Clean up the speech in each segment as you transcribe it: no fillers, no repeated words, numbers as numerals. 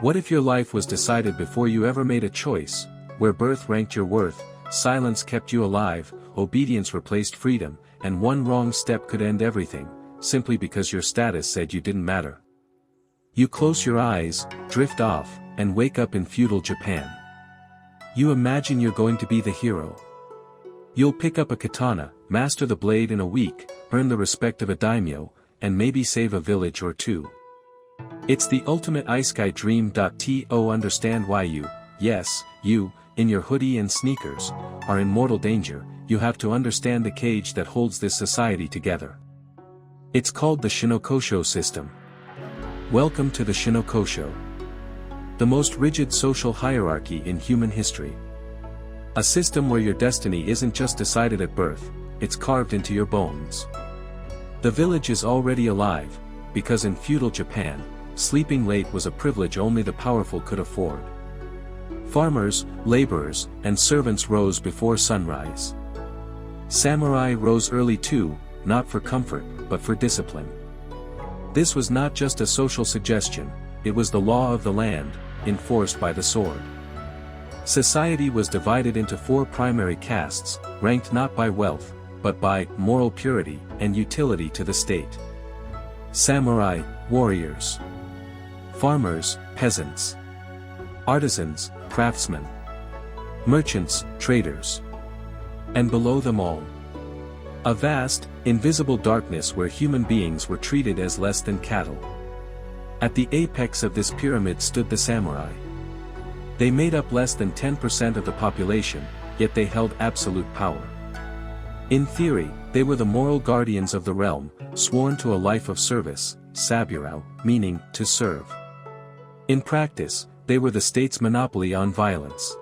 What if your life was decided before you ever made a choice, where birth ranked your worth, silence kept you alive, obedience replaced freedom, and one wrong step could end everything, simply because your status said you didn't matter? You close your eyes, drift off, and wake up in feudal Japan. You imagine you're going to be the hero. You'll pick up a katana, master the blade in a week, earn the respect of a daimyo, and maybe save a village or two. It's the ultimate isekai dream. To understand why you, yes, you, in your hoodie and sneakers, are in mortal danger, you have to understand the cage that holds this society together. It's called the Shinokosho system. Welcome to the Shinokosho. The most rigid social hierarchy in human history. A system where your destiny isn't just decided at birth, it's carved into your bones. The village is already alive, because in feudal Japan, sleeping late was a privilege only the powerful could afford. Farmers, laborers, and servants rose before sunrise. Samurai rose early too, not for comfort, but for discipline. This was not just a social suggestion, it was the law of the land, enforced by the sword. Society was divided into 4 primary castes, ranked not by wealth, but by moral purity and utility to the state. Samurai, warriors. Farmers, peasants. Artisans, craftsmen. Merchants, traders. And below them all, a vast, invisible darkness where human beings were treated as less than cattle. At the apex of this pyramid stood the samurai. They made up less than 10% of the population, yet they held absolute power. In theory, they were the moral guardians of the realm, sworn to a life of service, saburao, meaning, to serve. In practice, they were the state's monopoly on violence.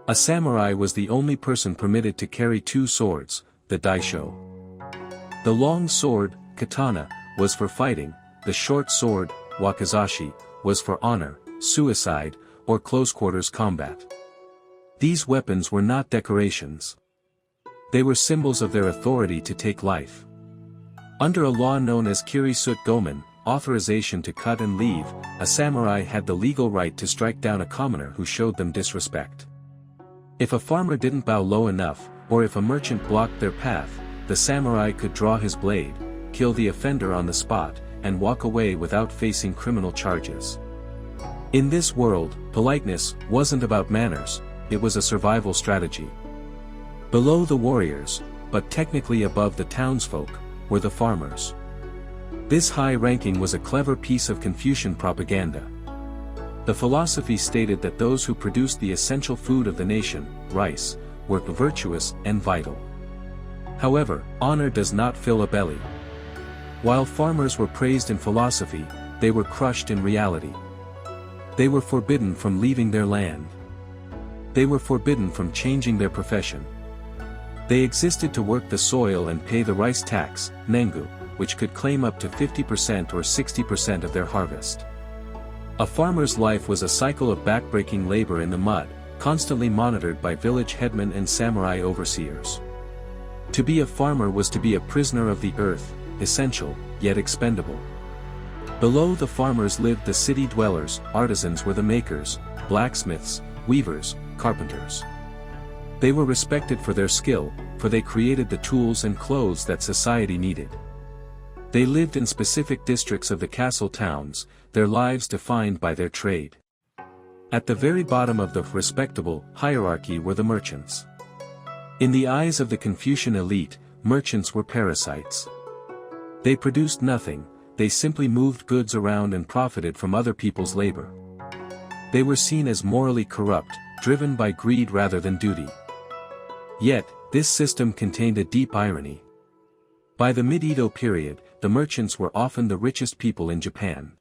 A samurai was the only person permitted to carry 2 swords, the daisho. The long sword, katana, was for fighting, the short sword, wakizashi, was for honor, suicide, or close-quarters combat. These weapons were not decorations. They were symbols of their authority to take life. Under a law known as Kiri-sute Gomen, authorization to cut and leave, a samurai had the legal right to strike down a commoner who showed them disrespect. If a farmer didn't bow low enough, or if a merchant blocked their path, the samurai could draw his blade, kill the offender on the spot, and walk away without facing criminal charges. In this world, politeness wasn't about manners, it was a survival strategy. Below the warriors, but technically above the townsfolk, were the farmers. This high ranking was a clever piece of Confucian propaganda. The philosophy stated that those who produced the essential food of the nation, rice, were virtuous and vital. However, honor does not fill a belly. While farmers were praised in philosophy, they were crushed in reality. They were forbidden from leaving their land. They were forbidden from changing their profession. They existed to work the soil and pay the rice tax, nengu, which could claim up to 50% or 60% of their harvest. A farmer's life was a cycle of backbreaking labor in the mud, constantly monitored by village headmen and samurai overseers. To be a farmer was to be a prisoner of the earth, essential, yet expendable. Below the farmers lived the city dwellers, artisans were the makers, blacksmiths, weavers, carpenters. They were respected for their skill, for they created the tools and clothes that society needed. They lived in specific districts of the castle towns, their lives defined by their trade. At the very bottom of the respectable hierarchy were the merchants. In the eyes of the Confucian elite, merchants were parasites. They produced nothing, they simply moved goods around and profited from other people's labor. They were seen as morally corrupt, driven by greed rather than duty. Yet, this system contained a deep irony. By the mid-Edo period, the merchants were often the richest people in Japan.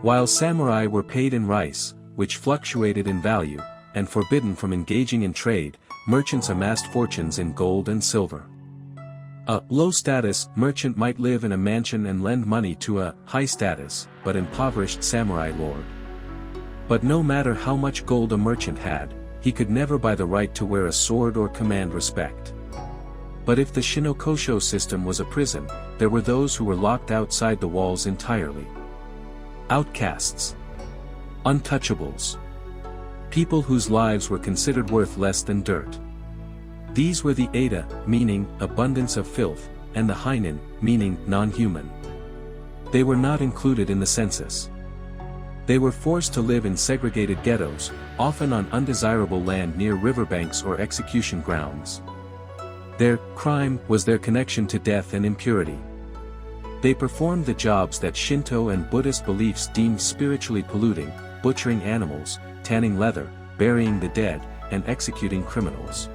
While samurai were paid in rice, which fluctuated in value, and forbidden from engaging in trade, merchants amassed fortunes in gold and silver. A low-status merchant might live in a mansion and lend money to a high-status, but impoverished samurai lord. But no matter how much gold a merchant had, he could never buy the right to wear a sword or command respect. But if the Shinokosho system was a prison, there were those who were locked outside the walls entirely. Outcasts. Untouchables. People whose lives were considered worth less than dirt. These were the Ada, meaning abundance of filth, and the Heinen, meaning non-human. They were not included in the census. They were forced to live in segregated ghettos, often on undesirable land near riverbanks or execution grounds. Their crime was their connection to death and impurity. They performed the jobs that Shinto and Buddhist beliefs deemed spiritually polluting, butchering animals, tanning leather, burying the dead, and executing criminals.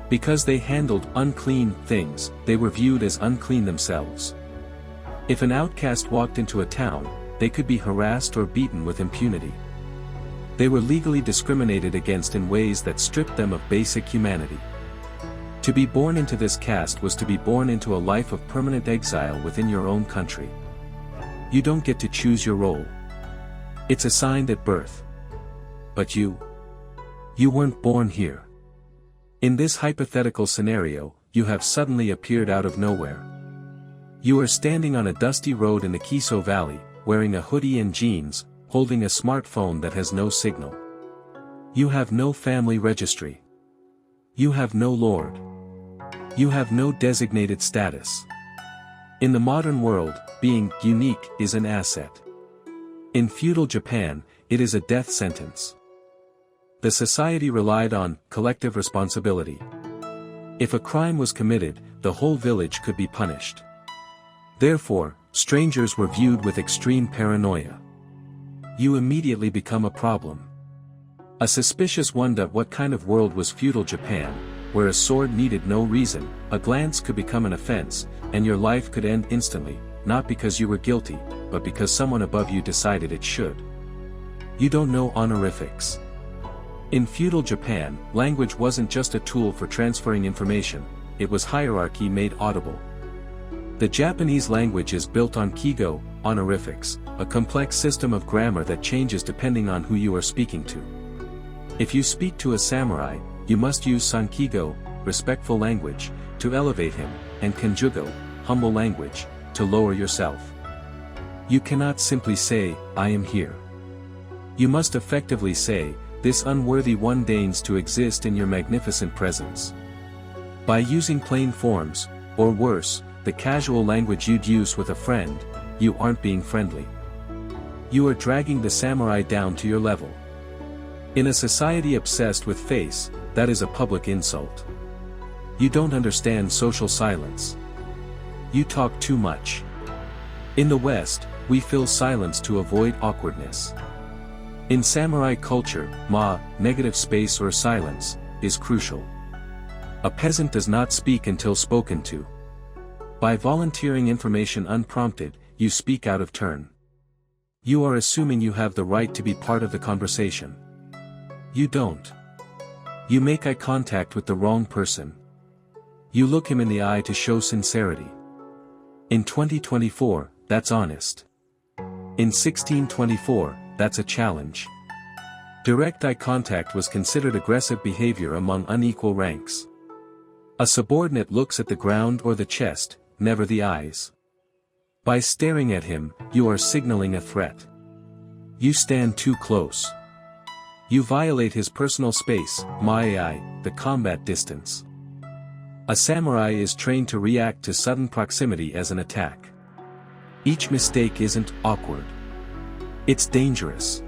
Because they handled unclean things, they were viewed as unclean themselves. If an outcast walked into a town, they could be harassed or beaten with impunity. They were legally discriminated against in ways that stripped them of basic humanity. To be born into this caste was to be born into a life of permanent exile within your own country. You don't get to choose your role. It's assigned at birth. But you weren't born here. In this hypothetical scenario, you have suddenly appeared out of nowhere. You are standing on a dusty road in the Kiso Valley, wearing a hoodie and jeans, holding a smartphone that has no signal. You have no family registry. You have no lord. You have no designated status. In the modern world, being unique is an asset. In feudal Japan, it is a death sentence. The society relied on collective responsibility. If a crime was committed, the whole village could be punished. Therefore, strangers were viewed with extreme paranoia. You immediately become a problem. A suspicious wonder what kind of world was feudal Japan, where a sword needed no reason, a glance could become an offense, and your life could end instantly, not because you were guilty, but because someone above you decided it should. You don't know honorifics. In feudal Japan, language wasn't just a tool for transferring information, it was hierarchy made audible. The Japanese language is built on kigo, honorifics, a complex system of grammar that changes depending on who you are speaking to. If you speak to a samurai, you must use sankigo, respectful language, to elevate him, and kanjugo, humble language, to lower yourself. You cannot simply say, I am here. You must effectively say, this unworthy one deigns to exist in your magnificent presence. By using plain forms, or worse, the casual language you'd use with a friend, you aren't being friendly. You are dragging the samurai down to your level. In a society obsessed with face, that is a public insult. You don't understand social silence. You talk too much. In the West, we fill silence to avoid awkwardness. In samurai culture, negative space or silence, is crucial. A peasant does not speak until spoken to. By volunteering information unprompted, you speak out of turn. You are assuming you have the right to be part of the conversation. You don't. You make eye contact with the wrong person. You look him in the eye to show sincerity. In 2024, that's honest. In 1624, that's a challenge. Direct eye contact was considered aggressive behavior among unequal ranks. A subordinate looks at the ground or the chest, never the eyes. By staring at him, you are signaling a threat. You stand too close. You violate his personal space, the combat distance. A samurai is trained to react to sudden proximity as an attack. Each mistake isn't awkward. It's dangerous.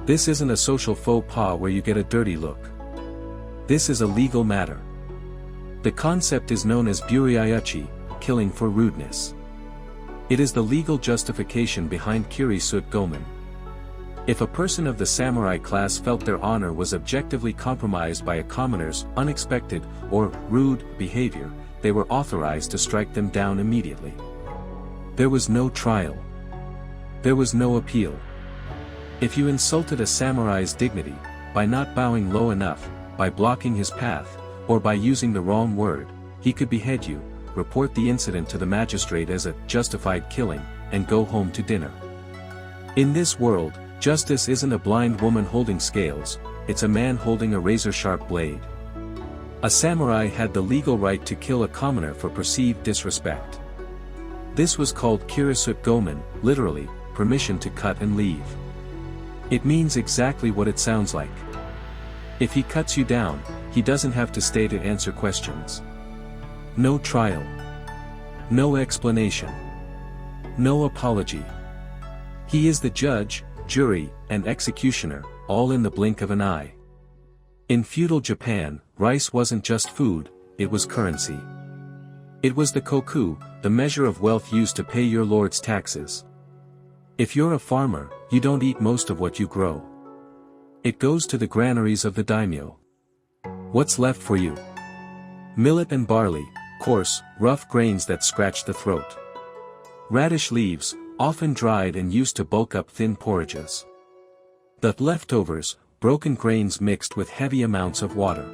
This isn't a social faux pas where you get a dirty look. This is a legal matter. The concept is known as buryayachi, killing for rudeness. It is the legal justification behind Kiri-sute Gomen. If a person of the samurai class felt their honor was objectively compromised by a commoner's unexpected or rude behavior, they were authorized to strike them down immediately. There was no trial. There was no appeal. If you insulted a samurai's dignity, by not bowing low enough, by blocking his path, or by using the wrong word, he could behead you, report the incident to the magistrate as a justified killing, and go home to dinner. In this world, justice isn't a blind woman holding scales, it's a man holding a razor-sharp blade. A samurai had the legal right to kill a commoner for perceived disrespect. This was called Kiri-sute Gomen, literally, permission to cut and leave. It means exactly what it sounds like. If he cuts you down, he doesn't have to stay to answer questions. No trial. No explanation. No apology. He is the judge, jury, and executioner, all in the blink of an eye. In feudal Japan, rice wasn't just food, it was currency. It was the koku, the measure of wealth used to pay your lord's taxes. If you're a farmer, you don't eat most of what you grow. It goes to the granaries of the daimyo. What's left for you? Millet and barley, coarse, rough grains that scratch the throat. Radish leaves, often dried and used to bulk up thin porridges. The leftovers, broken grains mixed with heavy amounts of water.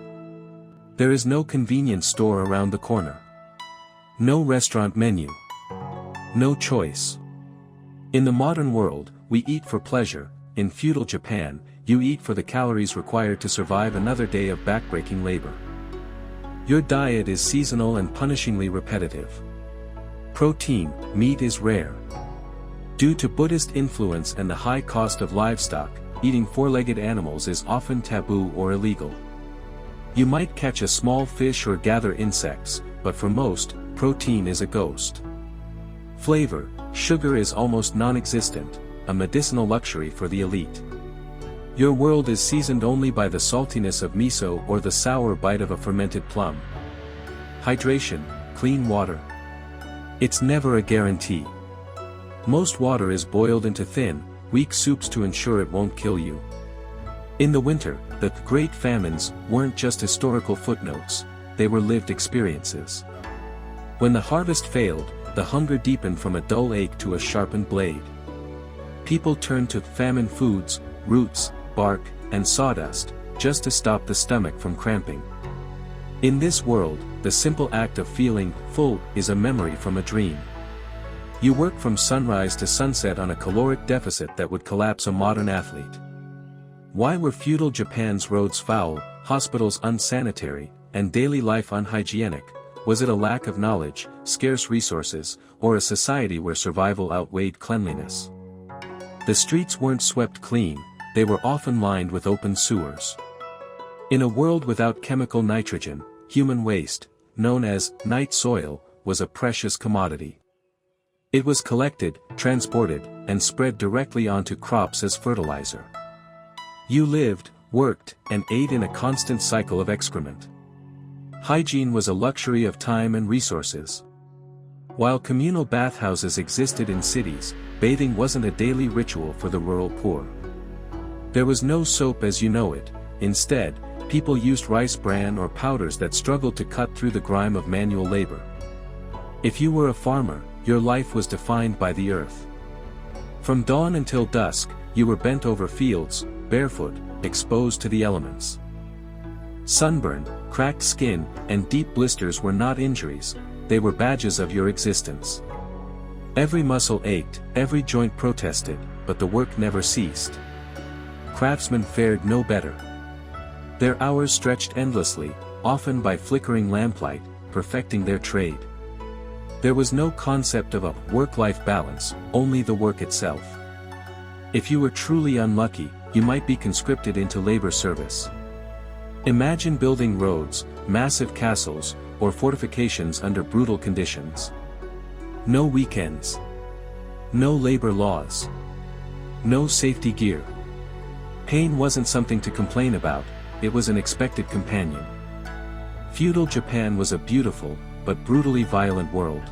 There is no convenience store around the corner. No restaurant menu. No choice. In the modern world, we eat for pleasure. In feudal Japan, you eat for the calories required to survive another day of backbreaking labor. Your diet is seasonal and punishingly repetitive. Protein, meat is rare. Due to Buddhist influence and the high cost of livestock, eating four-legged animals is often taboo or illegal. You might catch a small fish or gather insects, but for most, protein is a ghost. Flavor, sugar is almost non-existent, a medicinal luxury for the elite. Your world is seasoned only by the saltiness of miso or the sour bite of a fermented plum. Hydration, clean water. It's never a guarantee. Most water is boiled into thin, weak soups to ensure it won't kill you. In the winter, the great famines weren't just historical footnotes, they were lived experiences. When the harvest failed, the hunger deepened from a dull ache to a sharpened blade. People turned to famine foods, roots, bark, and sawdust, just to stop the stomach from cramping. In this world, the simple act of feeling full is a memory from a dream. You work from sunrise to sunset on a caloric deficit that would collapse a modern athlete. Why were feudal Japan's roads foul, hospitals unsanitary, and daily life unhygienic? Was it a lack of knowledge, scarce resources, or a society where survival outweighed cleanliness? The streets weren't swept clean, they were often lined with open sewers. In a world without chemical nitrogen, human waste, known as night soil, was a precious commodity. It was collected, transported, and spread directly onto crops as fertilizer. You lived, worked, and ate in a constant cycle of excrement. Hygiene was a luxury of time and resources. While communal bathhouses existed in cities, bathing wasn't a daily ritual for the rural poor. There was no soap as you know it. Instead, people used rice bran or powders that struggled to cut through the grime of manual labor. If you were a farmer, your life was defined by the earth. From dawn until dusk, you were bent over fields, barefoot, exposed to the elements. Sunburn, cracked skin, and deep blisters were not injuries, they were badges of your existence. Every muscle ached, every joint protested, but the work never ceased. Craftsmen fared no better. Their hours stretched endlessly, often by flickering lamplight, perfecting their trade. There was no concept of a work-life balance, only the work itself. If you were truly unlucky, you might be conscripted into labor service. Imagine building roads, massive castles, or fortifications under brutal conditions. No weekends. No labor laws. No safety gear. Pain wasn't something to complain about, it was an expected companion. Feudal Japan was a beautiful, but brutally violent world.